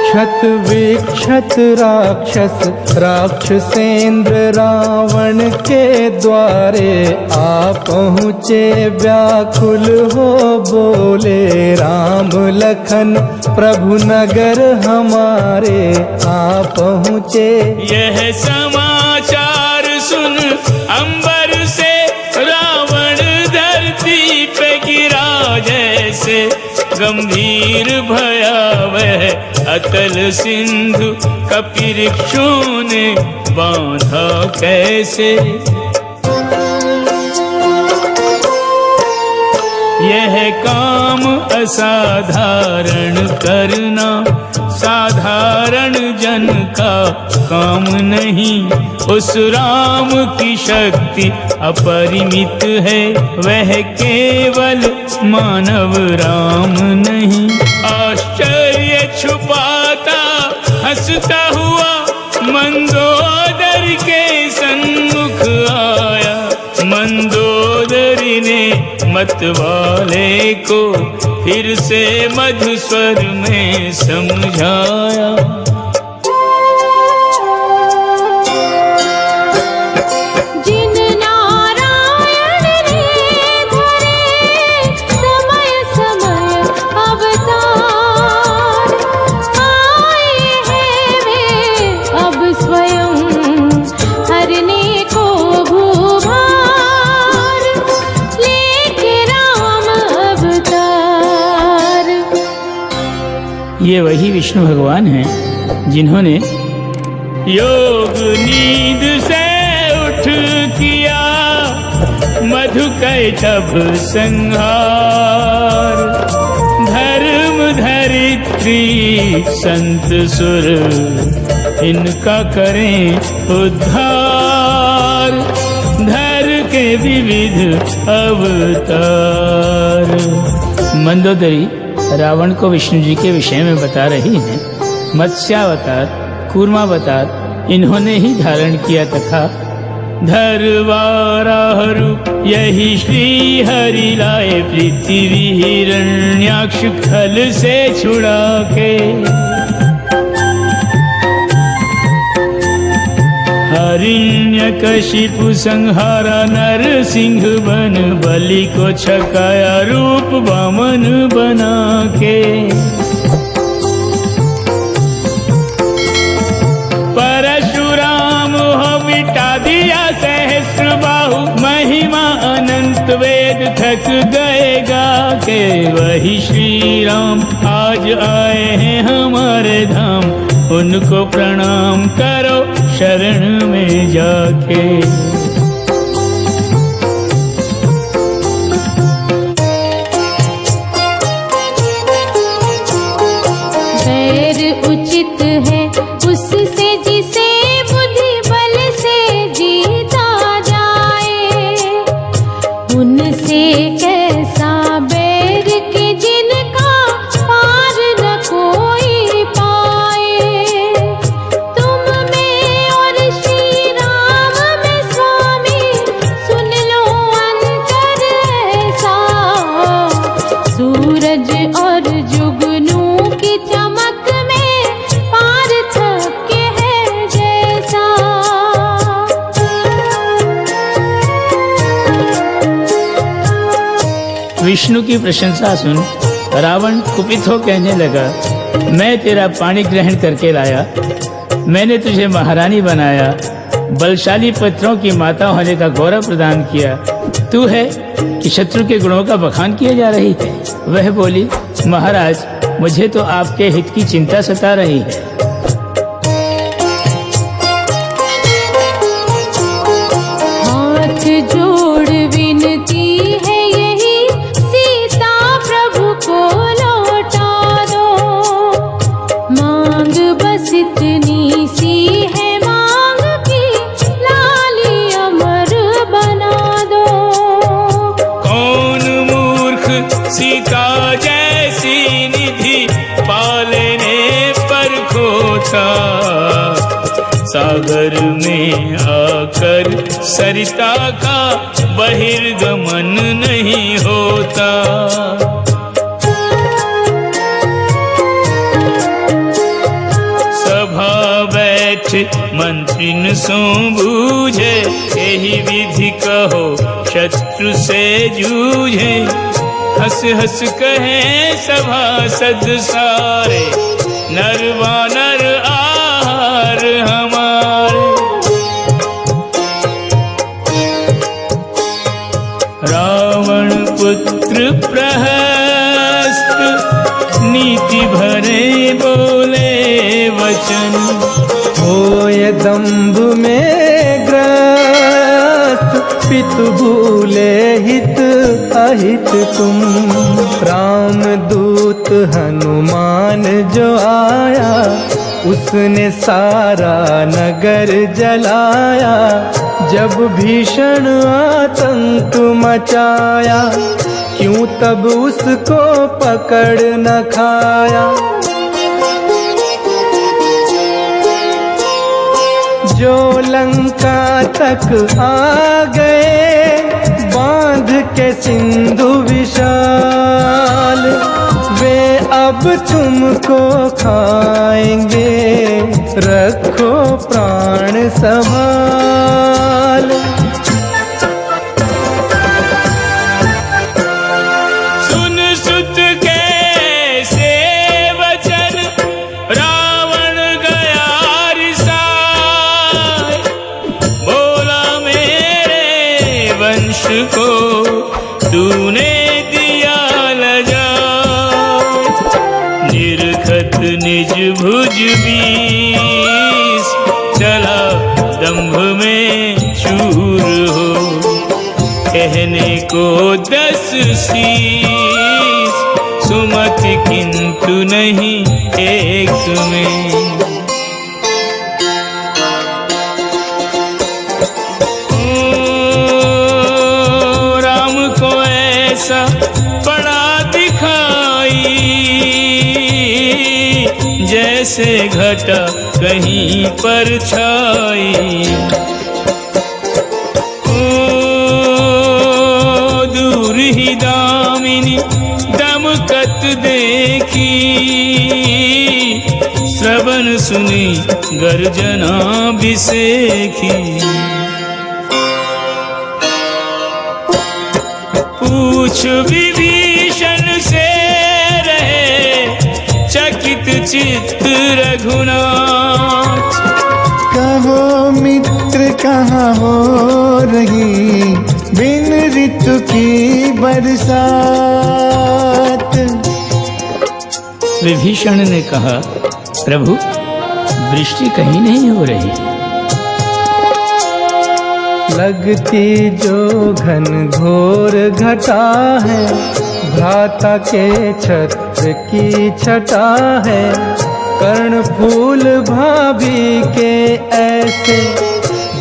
क्षत विक्षत राक्षस राक्षसेंद्र रावण के द्वारे आ पहुँचे व्याकुल हो बोले राम लखन प्रभु नगर हमारे आ पहुँचे। यह समाचार सुन अंबर से रावण धरती पे गिरा जैसे गंभीर भयावह अतल सिंधु कपिऋक्षों ने बांधा कैसे। यह काम असाधारण करना साधारण जन का काम नहीं। उस राम की शक्ति अपरिमित है, वह केवल मानव राम नहीं। आश्चर्य छुपाता हंसता हुआ मंदोदर के सन्मुख आया। मंदोदरी ने मतवाले को फिर से मधुर स्वर में समझाया। ये वही विष्णु भगवान हैं जिन्होंने योग नींद से उठ किया मधुकैटभ संहार। धर्म धरित्री संत सुर इनका करें उद्धार। धर के विविध अवतार। मंदोदरी रावण को विष्णु जी के विषय में बता रही हैं। मत्स्यावतार कूर्मावतार इन्होंने ही धारण किया तथा धरवाराह रूप यही श्री हरि लाए पृथ्वी हिरण्याक्ष खल से छुड़ा के। हिरण्यकशिपु संहारा नरसिंह बन बलि को छकाया रूप वामन बना के। परशुराम हो मिटा दिया सहस्त्र बाहु महिमा अनंत वेद थक गएगा के। वही श्री राम आज आए हैं हमारे धाम उनको प्रणाम करो शरण में जाके। वैर उचित है उससे जिसे बुद्धि बल से जीता जाए। उनसे कैसा बैर के जिनका पार न कोई पाए। तुम में और श्री राम में स्वामी सुन लो अंतर ऐसा। सूरज और जुगनू की चमक में पार्थक्य है जैसा। विष्णु की प्रशंसा सुन रावण कुपित हो कहने लगा, मैं तेरा पानी ग्रहण करके लाया। मैंने तुझे महारानी बनाया, बलशाली पुत्रों की माता होने का गौरव प्रदान किया। तू है कि शत्रु के गुणों का बखान किए जा रही है। वह बोली, महाराज मुझे तो आपके हित की चिंता सता रही है। हाथ जोड़ विनती है यही सीता प्रभु को लौटा दो। मांग बस इतनी सी है मांग की लाली अमर बना दो। कौन मूर्ख सीता जैसी निधि पालने पर खोता। सागर में आकर सरिता का बहिर्गमन नहीं होता। मंत्रिन सो बूझे, यही विधि कहो शत्रु से जूझे। हंस हंस कहे सभासद सारे, नर वानर आहार हमारे। रावण पुत्र प्रहस्त, नीति भरे बोले वचन। होय दंभ में ग्रस्त, पितु भूले हित अहित तुम। राम दूत हनुमान जो आया, उसने सारा नगर जलाया। जब भीषण आतंक मचाया, क्यों तब उसको पकड़ न खाया। जो लंका तक आ गए, बांध के सिंधु विशाल। वे अब तुमको खाएंगे, रखो प्राण संभाल। सुन सुत कैसे वचन, रावण गया रिसाए। बोला मेरे वंश को तूने दिया लजा। निरखत निज भुज बीस, चला दंभ में चूर हो। कहने को 10 शीस, सुमति किंतु नहीं एक में। ऐसा बड़ा दिखाई, जैसे घटा कहीं पर छाई। दूर ही दामिनी दमकत देखी, श्रवण सुनी गर्जना बिसेखी। पूछ विभीषण से रहे, चकित चित्त रघुनाथ। कहो मित्र कहाँ हो रही, बिन ऋतु की बरसात। विभीषण ने कहा, प्रभु वृष्टि कहीं नहीं हो रही। लगती जो घन घोर घटा है, भ्राता के छत्र की छटा है। कर्ण फूल भाभी के ऐसे,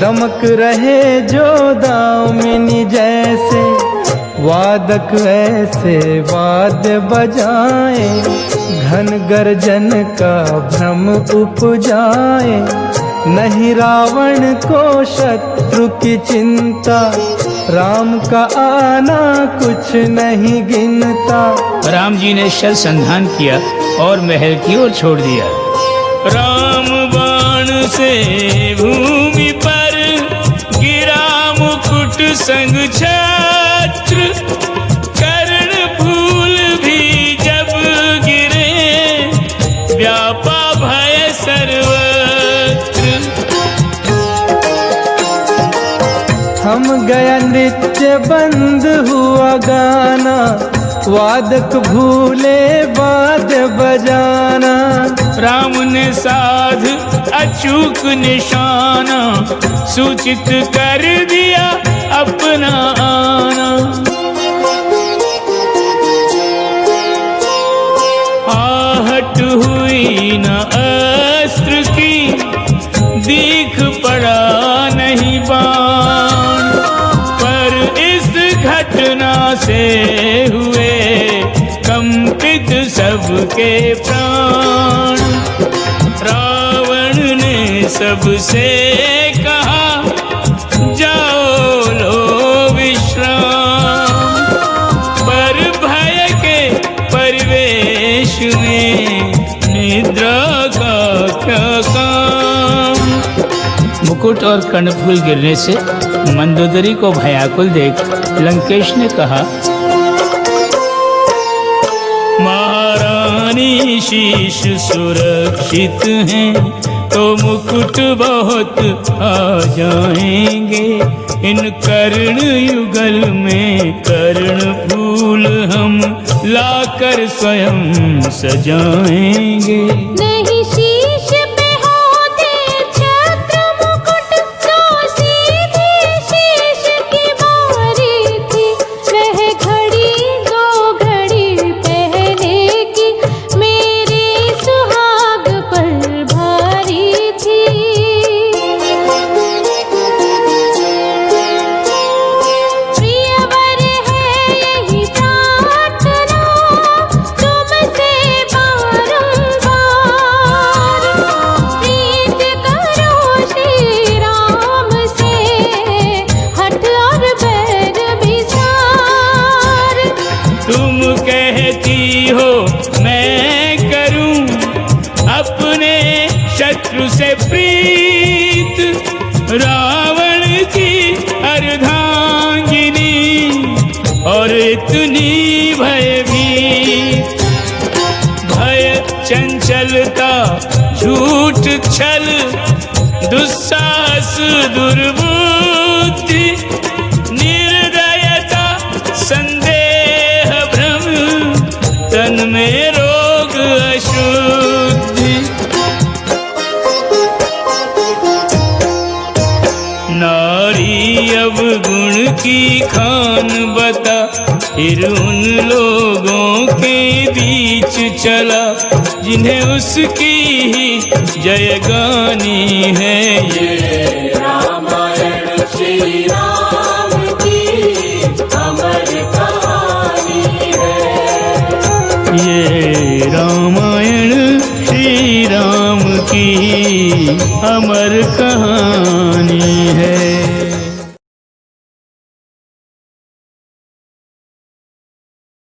दमक रहे जो दामिनी जैसे। वादक ऐसे वाद्य बजाए, घन गर्जन का भ्रम उपजाए। नहीं रावण को शत्रु की चिंता, राम का आना कुछ नहीं गिनता। राम जी ने शल संधान किया और महल की ओर छोड़ दिया। राम बाण से भूमि पर गिरा, मुकुट संग छत्र। कर्ण फूल भी जब गिरे, व्यापा भय सर्वत्र। हम गया नृत्य बंद हुआ गाना, वादक भूले वाद्य बजाना। राम ने साध अचूक निशाना, सूचित कर दिया अपना आना। आहट हुई न अस्त्र की, दीख पड़ा नहीं बाण। पर इस घटना से हुए कंपित सबके प्राण। रावण ने सबसे कहा, जाओ लो विश्राम। पर भय के परिवेश में निद्रा का क्या काम। मुकुट और कर्णफूल गिरने से मंदोदरी को भयाकुल देख लंकेश ने कहा, महारानी शीश सुरक्षित हैं तो मुकुट बहुत आ जाएंगे। इन कर्ण युगल में कर्ण फूल हम लाकर स्वयं सजाएंगे। नहीं शीश पे होते छत्र मुकुट, तो सीधी शीश की बारी थी। वह घड़ी दो घड़ी पहले की मेरे सुहाग पर भारी थी। प्रियवर है यही प्रार्थना तुमसे बारंबार, प्रीत करो श्री राम से हठ और बैर विसार। तुम कहती हो मैं करूं अपने शत्रु से प्रीत, रावण की अर्धांगिनी और इतनी भयभीत। भय चंचलता झूठ छल दुस्साहस दुर्बुद्धि, निर्दयता संदेह भ्रम, तन में रोग अशुद्धि। नारी अवगुण की खान बता, फिर उन लोगों के बीच चला जिन्हें उसकी ही जय गानी है। ये रामायण श्री राम की अमर कहानी है। ये रामायण श्री राम की अमर कहानी है।